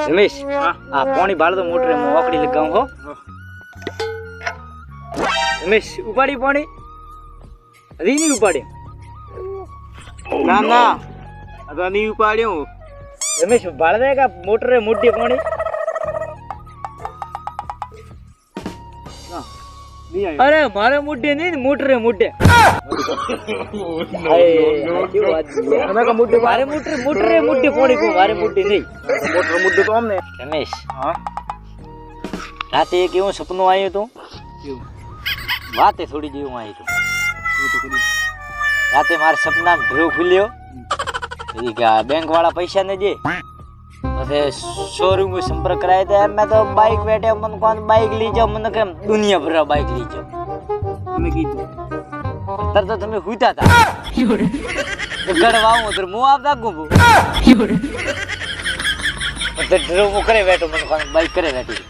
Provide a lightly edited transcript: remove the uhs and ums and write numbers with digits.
રમેશ આ પાણી બાળ દો મોટરે હું ઓકડી લગાવું હો રમેશ ઉપાડી પાણી હજી નહીં ઉપાડ્યું ના ના આ નહીં ઉપાડ્યો રમેશ બાળ દે કે મોટરે મોટી પાણી અરે મારે મોઢે નહીં મોટરે મોઢે મારે મોટરે મોઢે પાણી પીવું મારે મોઢે નહીં મોટર મુદ્દો તો અમને રમેશ હા રાતે એક એવું સપનું આવ્યું હતું વાતે થોડી જેવું આવ્યું હતું રાતે મારા સપના ડ્રો ખુલ્યો બેંક વાળા પૈસા ને જે પછી શોરૂમ સંપર્ક કરાયો તો મેં તો બાઇક બેઠે મને કોણ બાઇક લઈ જાઓ મને કેમ દુનિયા ભર બાઇક લઈ જાઓ તમે કીધું તરત તમે હુતા હતા ગડવાવું તો હું આપતા ગું તો ડ્રો કરે બેઠો મને કોણ બાઇક કરે બેઠી